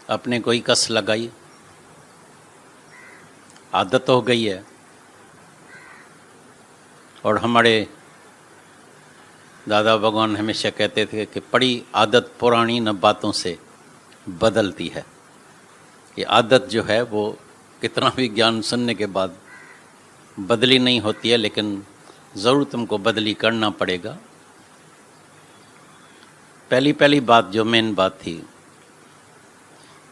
अपने कोई कस लगाई, आदत हो गई है। और हमारे दादा भगवान हमेशा कहते थे कि पड़ी आदत पुरानी न बातों से बदलती है। ये आदत जो है वो कितना भी ज्ञान सुनने के बाद बदली नहीं होती है, लेकिन ज़रूर तुमको बदली करना पड़ेगा। पहली बात जो मेन बात थी,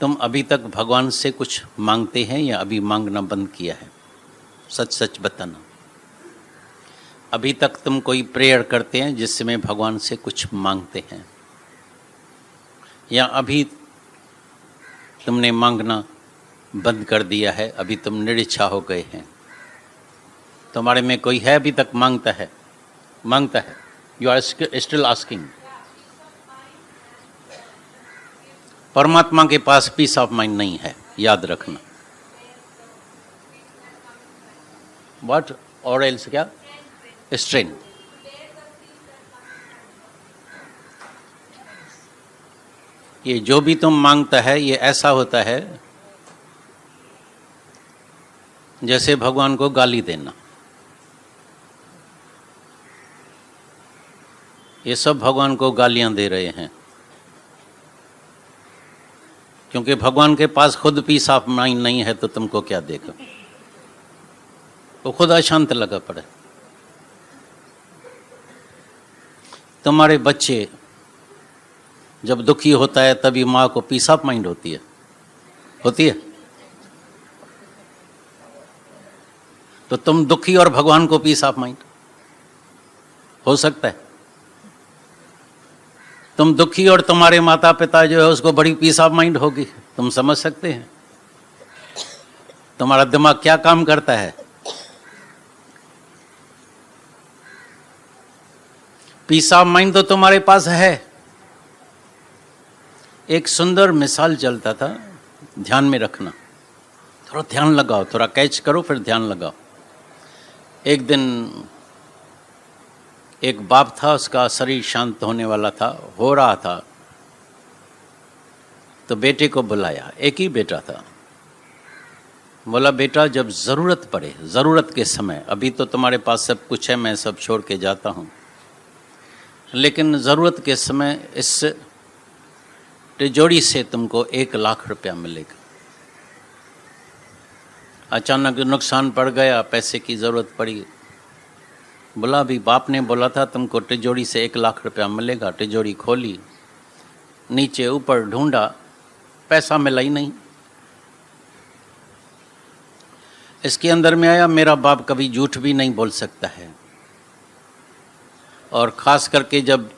तुम अभी तक भगवान से कुछ मांगते हैं या अभी मांगना बंद किया है? सच सच बताना। अभी तक तुम कोई प्रेयर करते हैं जिसमें भगवान से कुछ मांगते हैं, या अभी तुमने मांगना बंद कर दिया है, अभी तुम निरिच्छा हो गए हैं? तुम्हारे में कोई है अभी तक मांगता है? You are still asking. परमात्मा के पास पीस ऑफ माइंड नहीं है, याद रखना। व्हाट और एल्स? क्या? स्ट्रेंथ। ये जो भी तुम मांगता है ये ऐसा होता है जैसे भगवान को गाली देना। ये सब भगवान को गालियां दे रहे हैं, क्योंकि भगवान के पास खुद पीस ऑफ माइंड नहीं है तो तुमको क्या देगा? वो खुद अशांत लगा पड़े। तुम्हारे बच्चे जब दुखी होता है तभी माँ को पीस ऑफ माइंड होती है। तो तुम दुखी और भगवान को पीस ऑफ माइंड हो सकता है? तुम दुखी और तुम्हारे माता पिता जो है उसको बड़ी पीस ऑफ माइंड होगी। तुम समझ सकते हैं तुम्हारा दिमाग क्या काम करता है? पीस ऑफ माइंड तो तुम्हारे पास है। एक सुंदर मिसाल चलता था, ध्यान में रखना, थोड़ा ध्यान लगाओ, थोड़ा कैच करो फिर ध्यान लगाओ। एक दिन एक बाप था, उसका शरीर शांत होने वाला था, हो रहा था, तो बेटे को बुलाया। एक ही बेटा था। बोला, बेटा जब ज़रूरत पड़े, ज़रूरत के समय, अभी तो तुम्हारे पास सब कुछ है, मैं सब छोड़ के जाता हूँ, लेकिन ज़रूरत के समय इस तिजोरी से तुमको 1 लाख रुपया मिलेगा। अचानक नुकसान पड़ गया, पैसे की ज़रूरत पड़ी। बोला, अभी बाप ने बोला था तुमको तिजोरी से 1 लाख रुपया मिलेगा। तिजोरी खोली, नीचे ऊपर ढूंढा, पैसा मिला ही नहीं। इसके अंदर में आया, मेरा बाप कभी झूठ भी नहीं बोल सकता है, और ख़ास करके जब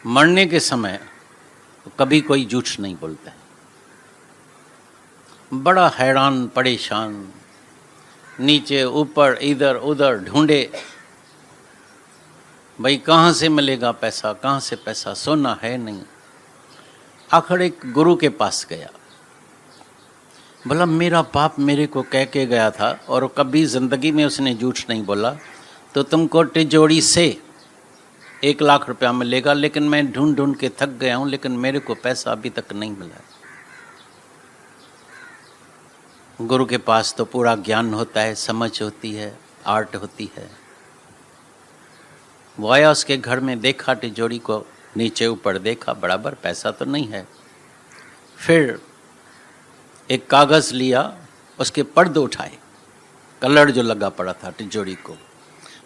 मरने के समय तो कभी कोई झूठ नहीं बोलता है। बड़ा हैरान परेशान, नीचे ऊपर इधर उधर ढूंढे, भाई कहाँ से मिलेगा पैसा, कहाँ से पैसा, सोना है नहीं। आखिर एक गुरु के पास गया। बोला, मेरा बाप मेरे को कह के गया था और कभी ज़िंदगी में उसने झूठ नहीं बोला, तो तुमको तिजोरी से 1 लाख रुपया मिलेगा, लेकिन मैं ढूंढ ढूंढ के थक गया हूँ, लेकिन मेरे को पैसा अभी तक नहीं मिला। गुरु के पास तो पूरा ज्ञान होता है, समझ होती है, आर्ट होती है। वो आया, उसके घर में देखा तिजोरी को, नीचे ऊपर देखा, बराबर पैसा तो नहीं है। फिर एक कागज़ लिया, उसके पर्दे उठाए, कलर जो लगा पड़ा था तिजोरी को,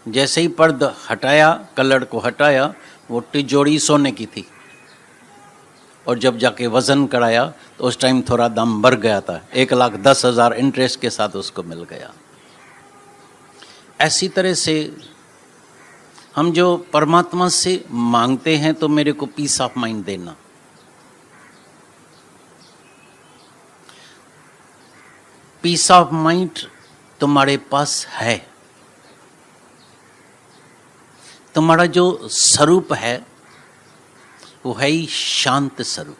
जैसे ही पर्द हटाया, कलर को हटाया, वो तिजोरी सोने की थी। और जब जाके वज़न कराया तो उस टाइम थोड़ा दाम बढ़ गया था, 1,10,000 इंटरेस्ट के साथ उसको मिल गया। ऐसी तरह से हम जो परमात्मा से मांगते हैं तो मेरे को पीस ऑफ माइंड देना, पीस ऑफ माइंड तुम्हारे पास है। तुम्हारा जो स्वरूप है वो है ही शांत स्वरूप।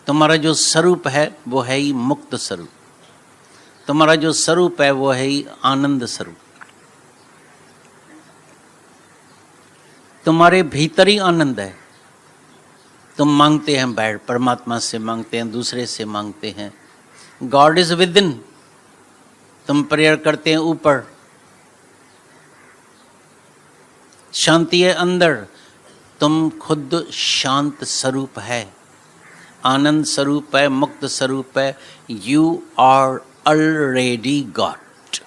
तुम्हारा जो स्वरूप है वो है ही मुक्त स्वरूप। तुम्हारा जो स्वरूप है वो है ही आनंद स्वरूप। तुम्हारे भीतर ही आनंद है। तुम मांगते हैं बैठ, परमात्मा से मांगते हैं, दूसरे से मांगते हैं। गॉड इज विद इन, तुम प्रेयर करते हैं ऊपर, शांति है अंदर। तुम खुद शांत स्वरूप है, आनंद स्वरूप है, मुक्त स्वरूप है। You are already God.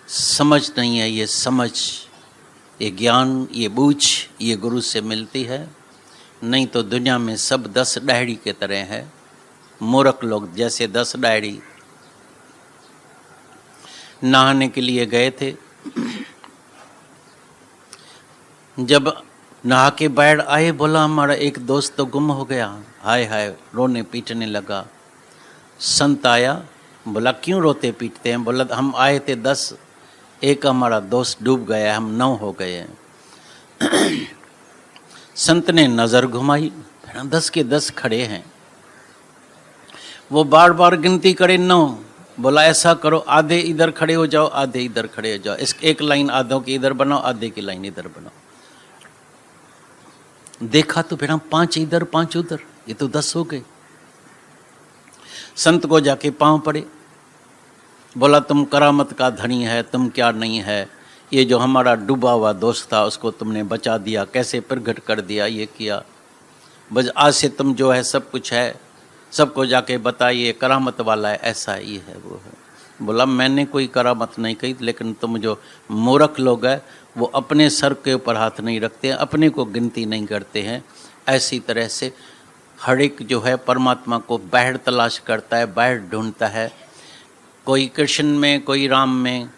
समझ नहीं है, ये समझ, ये ज्ञान, ये बूझ, ये गुरु से मिलती है। नहीं तो दुनिया में सब 10 डायरी के तरह है। मूर्ख लोग जैसे 10 डायरी। नहाने के लिए गए थे, जब नहा के बैठ आए, बोला हमारा एक दोस्त तो गुम हो गया। हाय हाय, रोने पीटने लगा। संत आया, बोला क्यों रोते पीटते हैं? बोला हम आए थे 10, एक हमारा दोस्त डूब गया, हम 9 हो गए हैं। संत ने नजर घुमाई, 10 के 10 खड़े हैं। वो बार बार गिनती करे 9। बोला ऐसा करो, आधे इधर खड़े हो जाओ, आधे इधर खड़े हो जाओ। इस एक लाइन आधों की इधर बनाओ, आधे की लाइन इधर बनाओ। देखा तो फिर 5 इधर 5 उधर, ये तो 10 हो गए। संत को जाके पांव पड़े, बोला तुम करामत का धनी है, तुम क्या नहीं है। ये जो हमारा डूबा हुआ दोस्त था उसको तुमने बचा दिया, कैसे प्रगट कर दिया, ये किया। बस आज से तुम जो है सब कुछ है, सबको जाके बताइए करामत वाला है, ऐसा है, ये है, वो है। बोला मैंने कोई करामत नहीं कही, लेकिन तुम जो मूर्ख लोग हैं वो अपने सर के ऊपर हाथ नहीं रखते हैं, अपने को गिनती नहीं करते हैं। ऐसी तरह से हर एक जो है परमात्मा को बाहर तलाश करता है, बाहर ढूंढता है। कोई कृष्ण में, कोई राम में,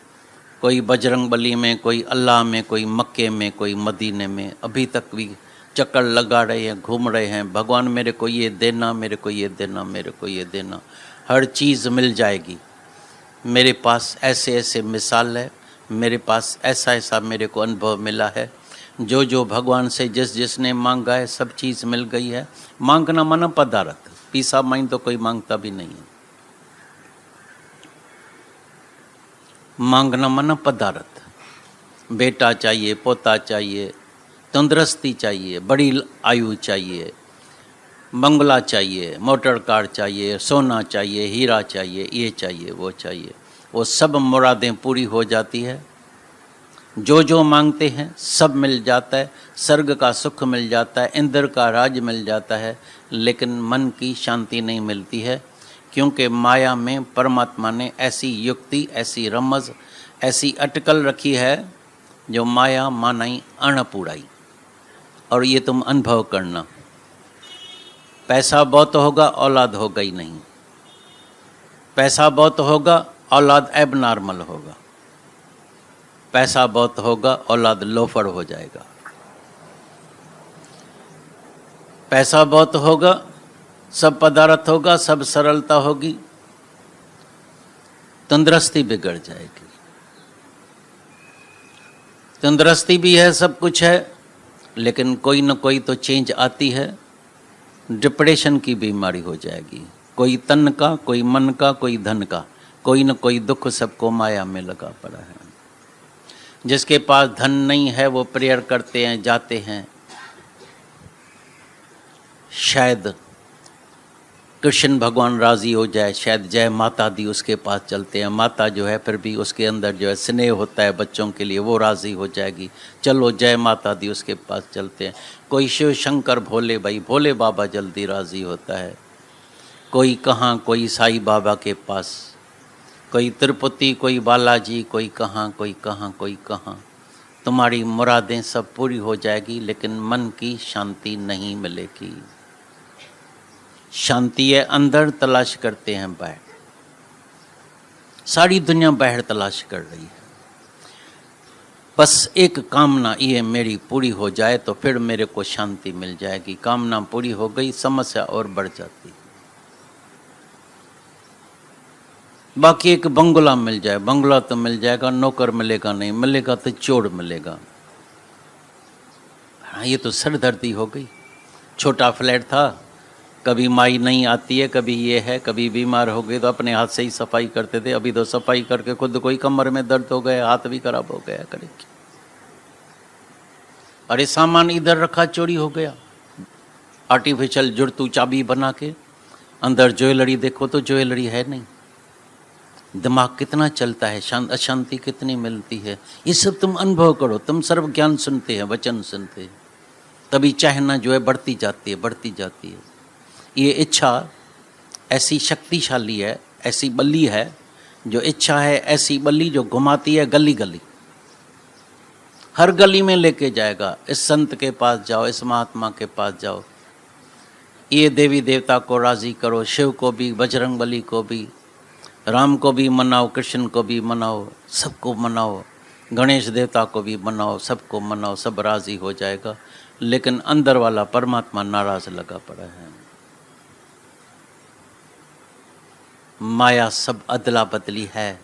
कोई बजरंग बली में, कोई अल्लाह में, कोई मक्के में, कोई मदीने में। अभी तक भी चक्कर लगा रहे हैं, घूम रहे हैं, भगवान मेरे को ये देना, मेरे को ये देना, मेरे को ये देना। हर चीज़ मिल जाएगी। मेरे पास ऐसे ऐसे मिसाल है, मेरे पास ऐसा ऐसा मेरे को अनुभव मिला है। जो जो भगवान से जिस जिसने मांगा है सब चीज़ मिल गई है। मांगना माना पदार्थ, पीसा माइन तो कोई मांगता भी नहीं है। मांगना माना पदार्थ, बेटा चाहिए, पोता चाहिए, तंदुरुस्ती चाहिए, बड़ी आयु चाहिए, बंगला चाहिए, मोटर कार चाहिए, सोना चाहिए, हीरा चाहिए, ये चाहिए, वो चाहिए। वो सब मुरादें पूरी हो जाती है। जो जो मांगते हैं सब मिल जाता है। स्वर्ग का सुख मिल जाता है, इंद्र का राज मिल जाता है, लेकिन मन की शांति नहीं मिलती है। क्योंकि माया में परमात्मा ने ऐसी युक्ति, ऐसी रमज, ऐसी अटकल रखी है जो माया मानाई अणपुराई। और ये तुम अनुभव करना। पैसा बहुत होगा, औलाद होगा ही नहीं। पैसा बहुत होगा, औलाद एबनॉर्मल होगा। पैसा बहुत होगा, औलाद लोफर हो जाएगा। पैसा बहुत होगा, सब पदार्थ होगा, सब सरलता होगी, तंदुरुस्ती बिगड़ जाएगी। तंदुरुस्ती भी है, सब कुछ है, लेकिन कोई न कोई तो चेंज आती है। डिप्रेशन की बीमारी हो जाएगी। कोई तन का, कोई मन का, कोई धन का, कोई न कोई दुख सबको माया में लगा पड़ा है। जिसके पास धन नहीं है वो प्रेयर करते हैं, जाते हैं, शायद कृष्ण भगवान राजी हो जाए, शायद जय माता दी उसके पास चलते हैं। माता जो है फिर भी उसके अंदर जो है स्नेह होता है बच्चों के लिए, वो राजी हो जाएगी, चलो जय माता दी उसके पास चलते हैं। कोई शिव शंकर भोले भाई, भोले बाबा जल्दी राजी होता है। कोई कहाँ, कोई साईं बाबा के पास, कोई तिरुपति, कोई बालाजी, कोई कहाँ, कोई कहाँ, कोई कहाँ। तुम्हारी मुरादें सब पूरी हो जाएगी, लेकिन मन की शांति नहीं मिलेगी। शांति है अंदर, तलाश करते हैं बाहर। सारी दुनिया बाहर तलाश कर रही है। बस एक कामना ये मेरी पूरी हो जाए तो फिर मेरे को शांति मिल जाएगी। कामना पूरी हो गई, समस्या और बढ़ जाती। बाकी एक बंगला मिल जाए, बंगला तो मिल जाएगा, नौकर मिलेगा नहीं, मिलेगा तो चोर मिलेगा। हाँ, ये तो सरदर्दी हो गई। छोटा फ्लैट था, कभी माई नहीं आती है, कभी ये है, कभी बीमार हो गए तो अपने हाथ से ही सफाई करते थे। अभी तो सफाई करके खुद कोई कमर में दर्द हो गया, हाथ भी खराब हो गया। करें अरे सामान इधर रखा, चोरी हो गया। आर्टिफिशियल जुड़तू चाबी बना के अंदर ज्वेलरी देखो तो ज्वेलरी है नहीं। दिमाग कितना चलता है, अशांति कितनी मिलती है। ये सब तुम अनुभव करो। तुम सर्व ज्ञान सुनते हैं, वचन सुनते हैं, तभी चाहना जो है बढ़ती जाती है, बढ़ती जाती है। ये इच्छा ऐसी शक्तिशाली है, ऐसी बल्ली है, जो इच्छा है ऐसी बल्ली जो घुमाती है गली गली, हर गली में लेके जाएगा। इस संत के पास जाओ, इस महात्मा के पास जाओ, ये देवी देवता को राजी करो, शिव को भी, बजरंग बली को भी, राम को भी मनाओ, कृष्ण को भी मनाओ, सबको मनाओ, गणेश देवता को भी मनाओ, सबको मनाओ, सब राजी हो जाएगा। लेकिन अंदर वाला परमात्मा नाराज लगा पड़ा है। माया सब अदला बदली है।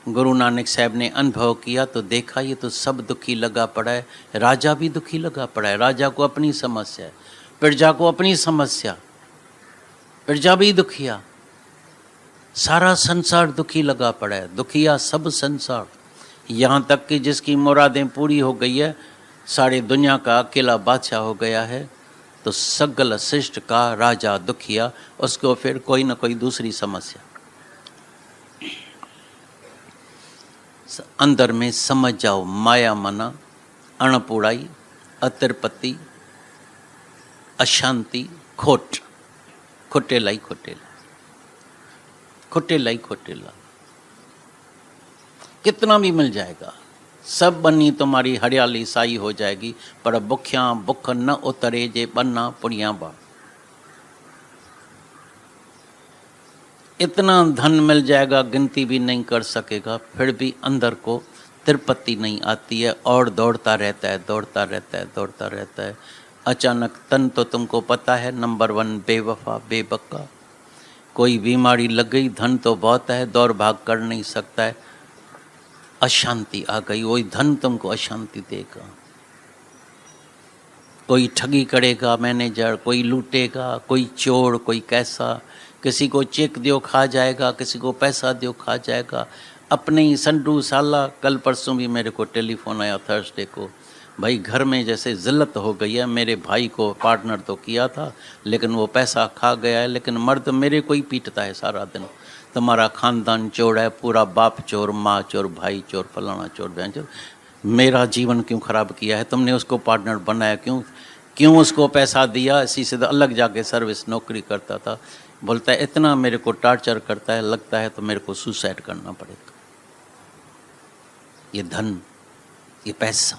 गुरु नानक साहब ने अनुभव किया तो देखा ये तो सब दुखी लगा पड़ा है। राजा भी दुखी लगा पड़ा है। राजा को अपनी समस्या है, प्रजा को अपनी समस्या, प्रजा भी दुखिया, सारा संसार दुखी लगा पड़ा है। दुखिया सब संसार, यहाँ तक कि जिसकी मुरादें पूरी हो गई है, सारी दुनिया का अकेला बादशाह हो गया है, तो सगल शिष्ट का राजा दुखिया, उसको फिर कोई ना कोई दूसरी समस्या। अंदर में समझ जाओ, माया मना, अणपुड़ाई, अतिरपति, अशांति, खोट, खोटेलाई खोटेला, खोटेलाई खोटेला, कितना भी मिल जाएगा, सब बनी तुम्हारी हरियाली साई हो जाएगी, पर भुखिया भुख न उतरे जे बन्ना पुड़िया बा। इतना धन मिल जाएगा, गिनती भी नहीं कर सकेगा, फिर भी अंदर को तिरपति नहीं आती है और दौड़ता रहता है, दौड़ता रहता है, दौड़ता रहता है। अचानक तन तो तुमको पता है, नंबर 1 बेवफा बेबक्का। कोई बीमारी लग गई, धन तो बहुत है, दौड़ भाग कर नहीं सकता है, अशांति आ गई, वही धन तुमको अशांति देगा। कोई ठगी करेगा मैनेजर, कोई लूटेगा, कोई चोर, कोई कैसा, किसी को चेक दो खा जाएगा, किसी को पैसा दो खा जाएगा। अपने ही संडू साला, कल परसों भी मेरे को टेलीफोन आया थर्सडे को, भाई घर में जैसे जिल्लत हो गई है, मेरे भाई को पार्टनर तो किया था लेकिन वो पैसा खा गया है, लेकिन मर्द मेरे को ही पीटता है सारा दिन, तुम्हारा खानदान चोर है, पूरा बाप चोर, माँ चोर, भाई चोर, फलाना चोर, बहन चोर। मेरा जीवन क्यों खराब किया है तुमने, उसको पार्टनर बनाया क्यों उसको पैसा दिया, इसी से अलग जाके सर्विस नौकरी करता था। बोलता है इतना मेरे को टार्चर करता है, लगता है तो मेरे को सुसाइड करना पड़ेगा। ये धन, ये पैसा,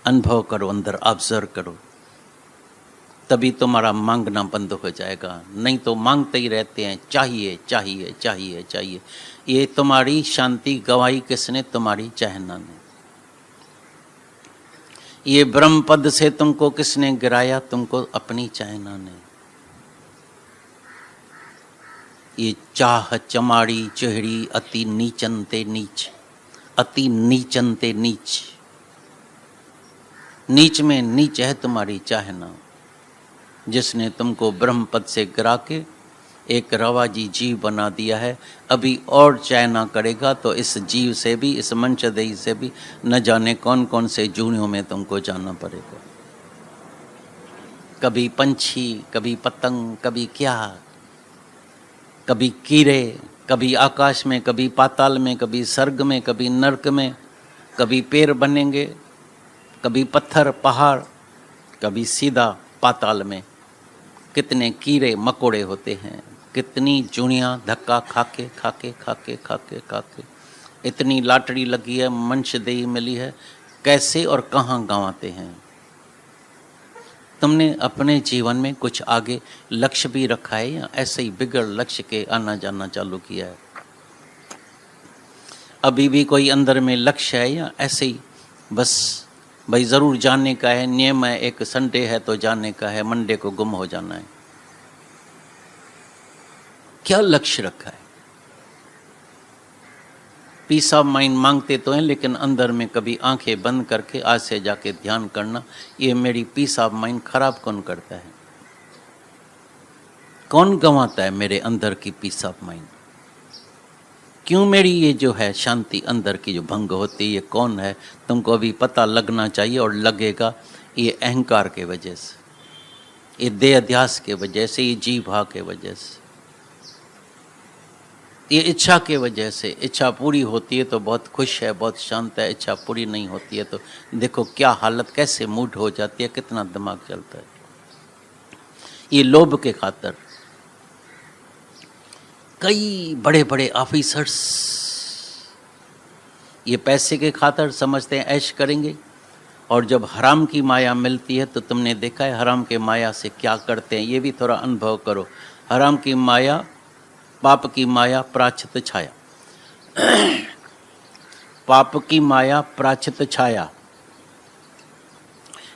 अनुभव करो, अंदर ऑब्जर्व करो, तभी तुम्हारा मांगना बंद हो जाएगा। नहीं तो मांगते ही रहते हैं, चाहिए चाहिए चाहिए चाहिए। ये तुम्हारी शांति गवाई किसने, तुम्हारी चाहना ने। ये ब्रह्म पद से तुमको किसने गिराया, तुमको अपनी चाहना ने। ये चाह चमाड़ी चेहड़ी अति नीचन ते नीच, अति नीचन ते नीच, नीच में नीच है तुम्हारी चाहना, जिसने तुमको ब्रह्म पद से गिरा के एक रवाजी जीव बना दिया है। अभी और चाहना करेगा तो इस जीव से भी, इस मंशदेही से भी न जाने कौन कौन से जूनियों में तुमको जाना पड़ेगा। कभी पंछी, कभी पतंग, कभी क्या, कभी कीड़े, कभी आकाश में, कभी पाताल में, कभी स्वर्ग में, कभी नरक में, कभी पेड़ बनेंगे, कभी पत्थर पहाड़, कभी सीधा पाताल में। कितने कीड़े मकोड़े होते हैं, कितनी चूड़ियाँ धक्का खाके खाके खाके खाके खाके, इतनी लाटरी लगी है, मंशदेही मिली है, कैसे और कहाँ गंवाते हैं। तुमने अपने जीवन में कुछ आगे लक्ष्य भी रखा है या ऐसे ही बिगड़ लक्ष्य के आना जाना चालू किया है? अभी भी कोई अंदर में लक्ष्य है या ऐसे ही बस भाई ज़रूर जाने का है, नियम है, एक संडे है तो जाने का है, मंडे को गुम हो जाना है? क्या लक्ष्य रखा है? पीस ऑफ माइंड मांगते तो हैं, लेकिन अंदर में कभी आंखें बंद करके आज से जाके ध्यान करना, ये मेरी पीस ऑफ माइंड खराब कौन करता है? कौन गंवाता है मेरे अंदर की पीस ऑफ माइंड? क्यों मेरी ये जो है शांति अंदर की जो भंग होती है, ये कौन है, तुमको अभी पता लगना चाहिए और लगेगा। ये अहंकार के वजह से, ये देह अध्यास के वजह से, ये जीव भाव के वजह से, ये इच्छा के वजह से। इच्छा पूरी होती है तो बहुत खुश है, बहुत शांत है। इच्छा पूरी नहीं होती है तो देखो क्या हालत, कैसे मूड हो जाती है, कितना दिमाग चलता है। ये लोभ के खातर कई बड़े बड़े ऑफिसर्स ये पैसे के खातर समझते हैं ऐश करेंगे, और जब हराम की माया मिलती है तो तुमने देखा है हराम के माया से क्या करते हैं। ये भी थोड़ा अनुभव करो। हराम की माया, पाप की माया, प्राचित छाया। पाप की माया, प्राचित छाया।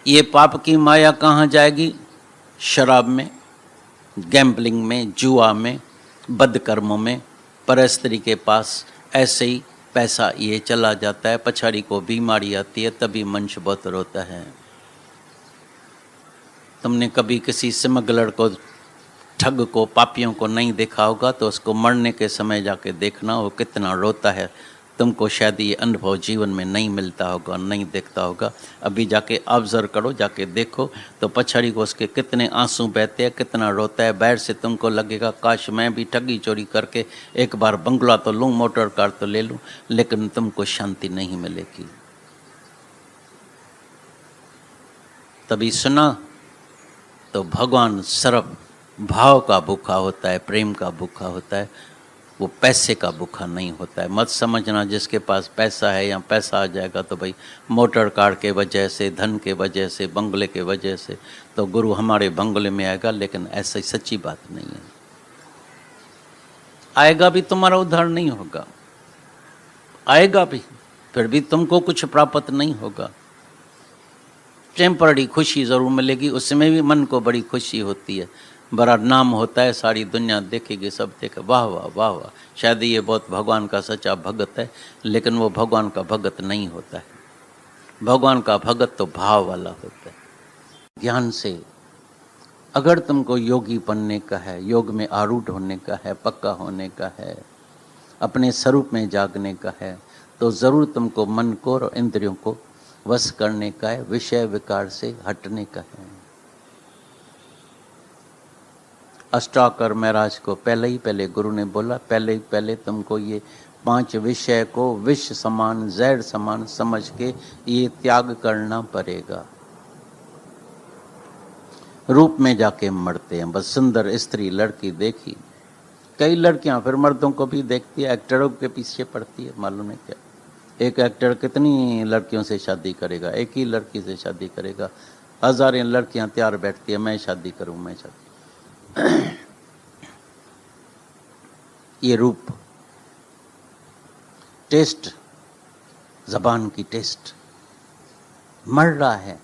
ये पाप की माया कहाँ जाएगी? शराब में, गैम्बलिंग में, जुआ में, बदकर्मों में, परस्त्री के पास। ऐसे ही पैसा ये चला जाता है, पछाड़ी को बीमारी आती है, तभी मनुष्य बहुत रोता है। तुमने कभी किसी स्मगलर को, ठग को, पापियों को नहीं देखा होगा तो उसको मरने के समय जाके देखना वो कितना रोता है। तुमको शायद ये अनुभव जीवन में नहीं मिलता होगा, नहीं देखता होगा। अभी जाके ऑब्जर्व करो, जाके देखो तो पछाड़ी को उसके कितने आंसू बहते हैं, कितना रोता है। बाहर से तुमको लगेगा काश मैं भी ठगी चोरी करके एक बार बंगला तो लूँ, मोटर कार तो ले लूँ, लेकिन तुमको शांति नहीं मिलेगी। तभी सुना तो भगवान सर्व भाव का भूखा होता है, प्रेम का भूखा होता है, वो पैसे का भूखा नहीं होता है। मत समझना जिसके पास पैसा है या पैसा आ जाएगा तो भाई मोटर कार के वजह से, धन के वजह से, बंगले के वजह से तो गुरु हमारे बंगले में आएगा, लेकिन ऐसी सच्ची बात नहीं है। आएगा भी तुम्हारा उद्धार नहीं होगा, आएगा भी फिर भी तुमको कुछ प्राप्त नहीं होगा। टेम्पररी खुशी जरूर मिलेगी, उसमें भी मन को बड़ी खुशी होती है, बड़ा नाम होता है, सारी दुनिया देखेगी, सब देखे वाह वाह वाह वाह, शायद ये बहुत भगवान का सच्चा भगत है, लेकिन वो भगवान का भगत नहीं होता है। भगवान का भगत तो भाव वाला होता है। ज्ञान से अगर तुमको योगी बनने का है, योग में आरूढ़ होने का है, पक्का होने का है, अपने स्वरूप में जागने का है, तो जरूर तुमको मन को और इंद्रियों को वश करने का है, विषय विकार से हटने का है। अष्टाकर महाराज को पहले गुरु ने बोला, पहले तुमको ये 5 विषय को विष समान, जहर समान समझ के ये त्याग करना पड़ेगा। रूप में जाके मरते हैं, बस सुंदर स्त्री लड़की देखी, कई लड़कियां फिर मर्दों को भी देखती है, एक्टरों के पीछे पड़ती है। मालूम है क्या, एक एक्टर कितनी लड़कियों से शादी करेगा, एक ही लड़की से शादी करेगा। हजारें लड़कियां तैयार बैठती है, मैं शादी करूं, मैं शादी। ये रूप, टेस्ट, जबान की टेस्ट मर रहा है,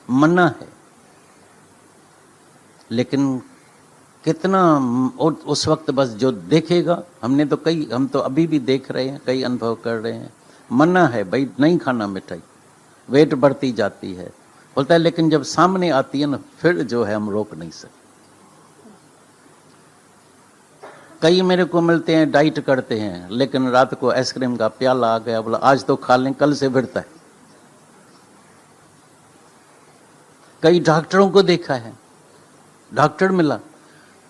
मना है, लेकिन कितना उस वक्त बस जो देखेगा, हम तो अभी भी देख रहे हैं, कई अनुभव कर रहे हैं, मना है भाई नहीं खाना मिठाई, वेट बढ़ती जाती है, बोलता है, लेकिन जब सामने आती है ना फिर जो है हम रोक नहीं सकते। कई मेरे को मिलते हैं डाइट करते हैं, लेकिन रात को आइसक्रीम का प्याला आ गया, बोला आज तो खा लें, कल से फिरता है। कई डॉक्टरों को देखा है, डॉक्टर मिला,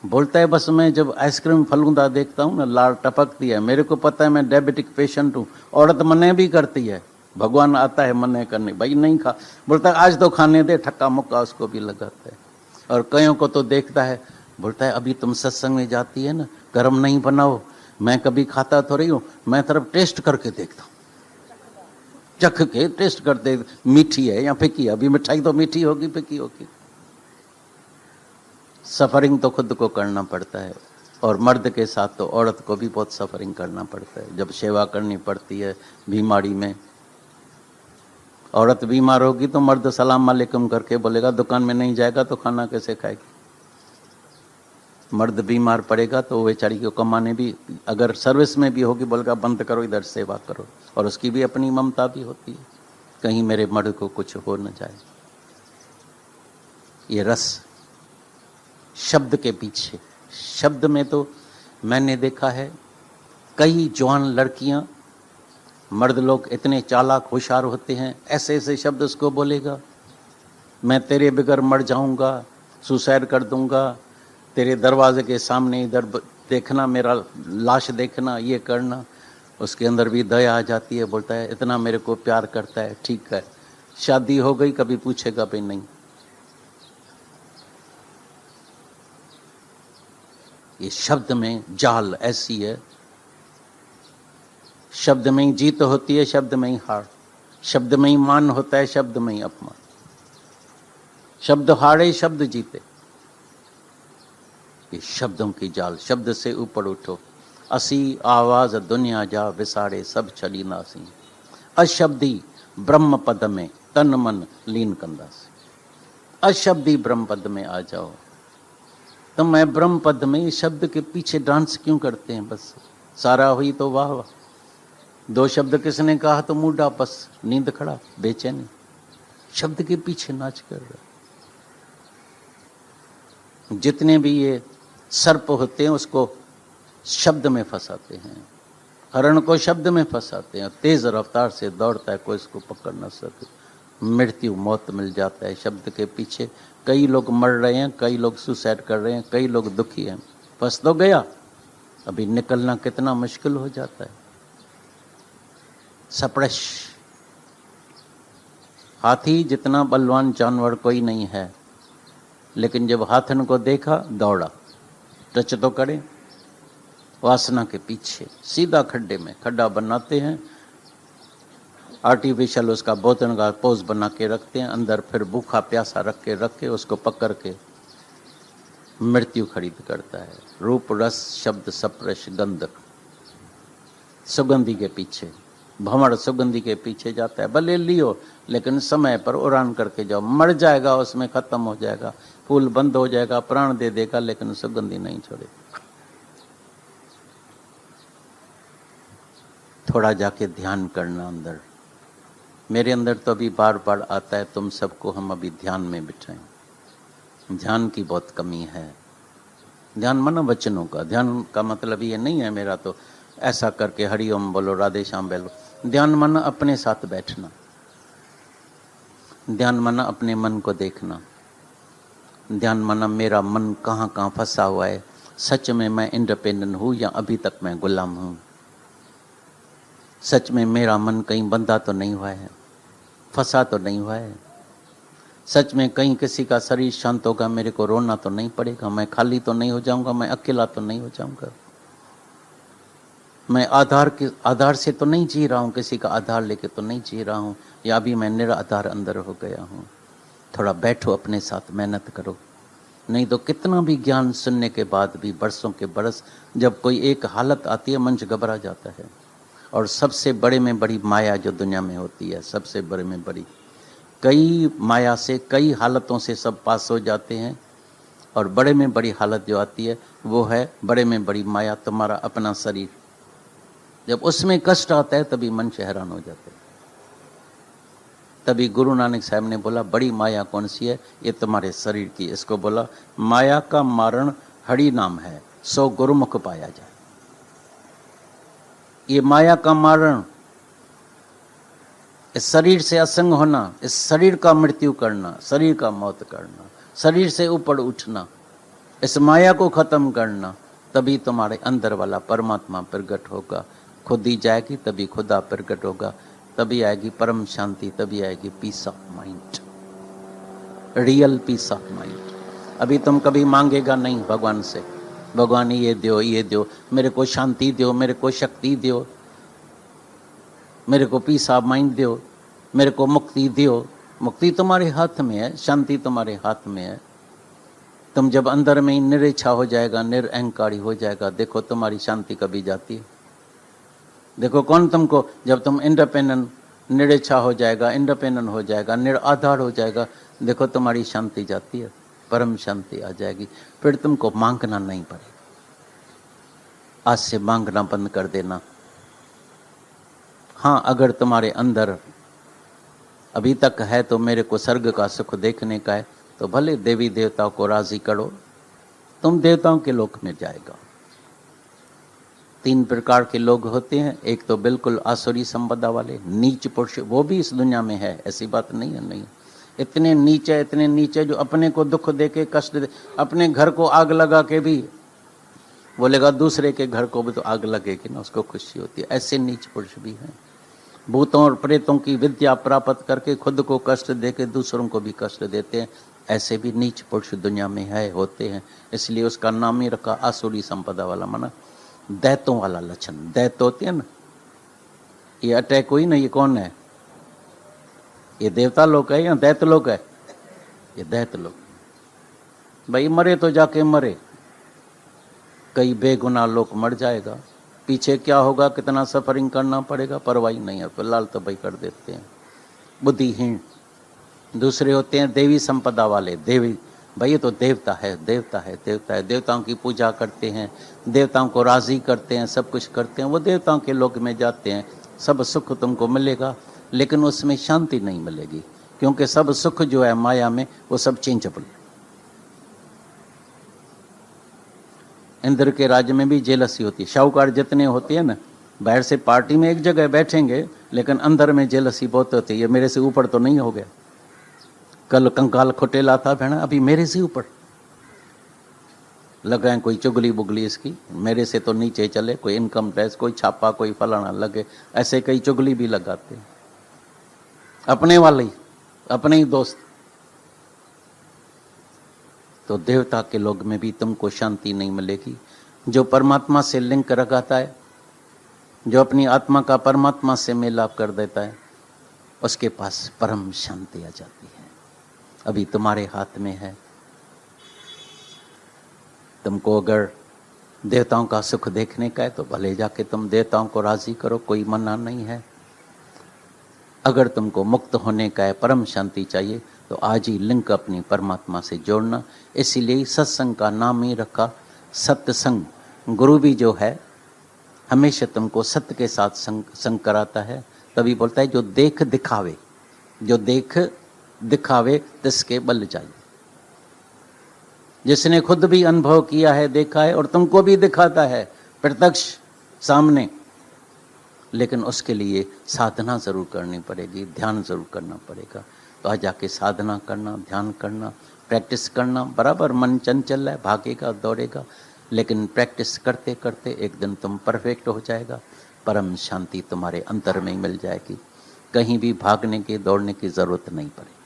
बोलता है बस मैं जब आइसक्रीम फलूदा देखता हूँ ना लार टपकती है, मेरे को पता है मैं डायबिटिक पेशेंट हूँ। औरत मने भी करती है, भगवान आता है मने करने, भाई नहीं खा, बोलता है आज तो खाने दे, ठक्का मुक्का उसको भी लगाता है। और कईयों को तो देखता है, बोलता है अभी तुम सत्संग में जाती है ना, गरम नहीं बनाओ, मैं कभी खाता तो रही हूँ, मैं तरफ टेस्ट करके देखता हूँ, चख के टेस्ट करते, मीठी है या फीकी है, अभी मिठाई तो मीठी होगी फीकी होगी। सफरिंग तो खुद को करना पड़ता है, और मर्द के साथ तो औरत को भी बहुत सफरिंग करना पड़ता है। जब सेवा करनी पड़ती है बीमारी में, औरत बीमार होगी तो मर्द सलाम वालेकुम करके बोलेगा, दुकान में नहीं जाएगा तो खाना कैसे खाएगी। मर्द बीमार पड़ेगा तो बेचारी को कमाने भी, अगर सर्विस में भी होगी, बोलेगा बंद करो इधर सेवा करो, और उसकी भी अपनी ममता भी होती है, कहीं मेरे मर्द को कुछ हो न जाए। ये रस शब्द के पीछे, शब्द में तो मैंने देखा है कई जवान लड़कियां, मर्द लोग इतने चालाक होशियार होते हैं, ऐसे ऐसे शब्द उसको बोलेगा, मैं तेरे बगैर मर जाऊंगा, सुसाइड कर दूंगा, तेरे दरवाजे के सामने इधर देखना, मेरा लाश देखना, ये करना। उसके अंदर भी दया आ जाती है, बोलता है इतना मेरे को प्यार करता है, ठीक है, शादी हो गई, कभी पूछेगा भी नहीं। ये शब्द में जाल ऐसी है, शब्द में ही जीत होती है, शब्द में ही हार, शब्द में ही मान होता है, शब्द में ही अपमान। शब्द हारे शब्द जीते, ये शब्दों की जाल। शब्द से ऊपर उठो, असी आवाज दुनिया जा विसारे सब छड़ी नासी, अशब्दी ब्रह्म पद में तन मन लीन कंदासी। अशब्दी ब्रह्म पद में आ जाओ। तो मैं ब्रह्म पद में, इस शब्द के पीछे डांस क्यों करते हैं? बस सारा हुई तो वाह वाह, दो शब्द किसने कहा तो मुंडा, बस नींद खड़ा, बेचैनी, शब्द के पीछे नाच कर रहे। जितने भी ये सर्प होते हैं उसको शब्द में फंसाते हैं, हरण को शब्द में फंसाते हैं, तेज रफ्तार से दौड़ता है, कोई इसको पकड़ न सके, मृत्यु मौत मिल जाता है शब्द के पीछे। कई लोग मर रहे हैं, कई लोग सुसाइड कर रहे हैं, कई लोग दुखी हैं, फंस तो गया, अभी निकलना कितना मुश्किल हो जाता है। सप्रेश, हाथी जितना बलवान जानवर कोई नहीं है, लेकिन जब हाथन को देखा दौड़ा, टच तो करे, वासना के पीछे सीधा खड्डे में, खड्डा बनाते हैं, आर्टिफिशियल उसका बोतल का पोज बना के रखते हैं, अंदर फिर भूखा प्यासा रख के उसको पकड़ के मृत्यु खरीद करता है। रूप रस शब्द सप्रेश गंध, सुगंधी के पीछे, भंवर सुगंधी के पीछे जाता है। भले लियो लेकिन समय पर उड़ान करके जाओ, मर जाएगा उसमें, खत्म हो जाएगा, फूल बंद हो जाएगा, प्राण दे देगा, लेकिन सुगंधी नहीं छोड़ेगा। थोड़ा जाके ध्यान करना अंदर। मेरे अंदर तो अभी बार बार आता है, तुम सबको हम अभी ध्यान में बिठाएं। ध्यान की बहुत कमी है। ध्यान माना वचनों का, ध्यान का मतलब ये नहीं है मेरा तो ऐसा करके हरिओम बोलो, राधे श्याम बोलो। ध्यान माना अपने साथ बैठना, ध्यान माना अपने मन को देखना, ध्यान माना मेरा मन कहाँ कहाँ फंसा हुआ है, सच में मैं इंडिपेंडेंट हूँ या अभी तक मैं गुलाम हूँ, सच में मेरा मन कहीं बंधा तो नहीं हुआ है, फंसा तो नहीं हुआ है, सच में कहीं किसी का शरीर शांत होगा, मेरे को रोना तो नहीं पड़ेगा, मैं खाली तो नहीं हो जाऊंगा, मैं अकेला तो नहीं हो जाऊंगा, मैं आधार से तो नहीं जी रहा हूँ, किसी का आधार लेके तो नहीं जी रहा हूँ, या अभी मैं निराधार अंदर हो गया हूँ। थोड़ा बैठो, अपने साथ मेहनत करो, नहीं तो कितना भी ज्ञान सुनने के बाद भी बरसों के बरस, जब कोई एक हालत आती है मन घबरा जाता है। और सबसे बड़े में बड़ी माया जो दुनिया में होती है, सबसे बड़े में बड़ी, कई माया से, कई हालतों से सब पास हो जाते हैं, और बड़े में बड़ी हालत जो आती है वो है बड़े में बड़ी माया, तुम्हारा अपना शरीर। जब उसमें कष्ट आता है तभी मन से हैरान हो जाता है। तभी गुरु नानक साहब ने बोला बड़ी माया कौन सी है? ये तुम्हारे शरीर की। इसको बोला माया का मारण हरि नाम है, सो गुरुमुख पाया जाए। ये माया का मारण, इस शरीर से असंग होना, इस शरीर का मृत्यु करना, शरीर का मौत करना, शरीर से ऊपर उठना, इस माया को खत्म करना, तभी तुम्हारे अंदर वाला परमात्मा प्रकट होगा। खुद ही जाएगी तभी खुदा प्रकट होगा, तभी आएगी परम शांति, तभी आएगी peace of mind, real peace of mind. अभी तुम कभी मांगेगा नहीं भगवान से, भगवान ये दो, ये दो, मेरे को शांति दो, मेरे को शक्ति दो, मेरे को पीस ऑफ माइंड दो, मेरे को मुक्ति दो। मुक्ति तुम्हारे हाथ में है, शांति तुम्हारे हाथ में है। तुम जब अंदर में ही निरिच्छा हो जाएगा, निरअहंकारी हो जाएगा, देखो तुम्हारी शांति कभी जाती है। देखो कौन तुमको, जब तुम इंडिपेंडेंट, निरिच्छा हो जाएगा, इंडिपेंडेंट हो जाएगा, निराधार हो जाएगा, देखो तुम्हारी शांति जाती है, परम शांति आ जाएगी। फिर तुमको मांगना नहीं पड़ेगा। आज से मांगना बंद कर देना। हाँ, अगर तुम्हारे अंदर अभी तक है तो मेरे को स्वर्ग का सुख देखने का है, तो भले देवी देवताओं को राजी करो, तुम देवताओं के लोक में जाएगा। तीन प्रकार के लोग होते हैं। एक तो बिल्कुल आसुरी संपदा वाले नीच पुरुष, वो भी इस दुनिया में है, ऐसी बात नहीं है, नहीं। इतने नीचे जो अपने को दुख दे के कष्ट दे, अपने घर को आग लगा के भी बोलेगा दूसरे के घर को भी तो आग लगेगी ना, उसको खुशी होती है। ऐसे नीच पुरुष भी हैं। भूतों और प्रेतों की विद्या प्राप्त करके खुद को कष्ट दे के दूसरों को भी कष्ट देते हैं। ऐसे भी नीच पुरुष दुनिया में है, होते हैं। इसलिए उसका नाम ही रखा आसुरी संपदा वाला, माना दैतों वाला लक्षण। दैत होते हैं ना, ये अटैक हुई ना, ये कौन है? ये देवता लोग है या दैत लोग है? ये दैत लोग। भाई मरे तो जाके मरे, कई बेगुनाह लोग मर जाएगा, पीछे क्या होगा, कितना सफरिंग करना पड़ेगा, परवाही नहीं है, फिलहाल तो भाई कर देते हैं। बुद्धिहीन। दूसरे होते हैं देवी संपदा वाले। देवी, भाई ये तो देवता है, देवता है, देवता है, देवताओं की पूजा करते हैं, देवताओं को राजी करते हैं, सब कुछ करते हैं, वो देवताओं के लोक में जाते हैं। सब सुख तुमको मिलेगा, लेकिन उसमें शांति नहीं मिलेगी, क्योंकि सब सुख जो है माया में वो सब चेंजेबल। इंद्र के राज्य में भी जेलसी होती है। शाहूकार जितने होते हैं ना, बाहर से पार्टी में एक जगह बैठेंगे, लेकिन अंदर में जेलसी बहुत होती है। ये मेरे से ऊपर तो नहीं हो गया, कल कंकाल खुटेला था भेड़ा, अभी मेरे से ऊपर लगा है कोई चुगली बुगली इसकी, मेरे से तो नीचे चले, कोई इनकम टैक्स, कोई छापा, कोई फलाना लगे, ऐसे कई चुगली भी लगाते हैं। अपने वाले ही, अपने ही दोस्त। तो देवता के लोग में भी तुमको शांति नहीं मिलेगी। जो परमात्मा से लिंक रखाता है, जो अपनी आत्मा का परमात्मा से मेलाप कर देता है, उसके पास परम शांति आ जाती है। अभी तुम्हारे हाथ में है। तुमको अगर देवताओं का सुख देखने का है तो भले जाके तुम देवताओं को राजी करो, कोई मना नहीं है। अगर तुमको मुक्त होने का है, परम शांति चाहिए, तो आज ही लिंक अपनी परमात्मा से जोड़ना। इसीलिए सत्संग का नाम ही रखा सत्संग। गुरु भी जो है हमेशा तुमको सत्य के साथ संग कराता है। तभी बोलता है जो देख दिखावे, जो देख दिखावे तिसके बल चाहिए। जिसने खुद भी अनुभव किया है, देखा है, और तुमको भी दिखाता है प्रत्यक्ष सामने, लेकिन उसके लिए साधना जरूर करनी पड़ेगी, ध्यान जरूर करना पड़ेगा। तो आज जाके साधना करना, ध्यान करना, प्रैक्टिस करना। बराबर मन चंचल है, भागेगा दौड़ेगा, लेकिन प्रैक्टिस करते करते एक दिन तुम परफेक्ट हो जाएगा। परम शांति तुम्हारे अंतर में ही मिल जाएगी, कहीं भी भागने की दौड़ने की जरूरत नहीं पड़ेगी।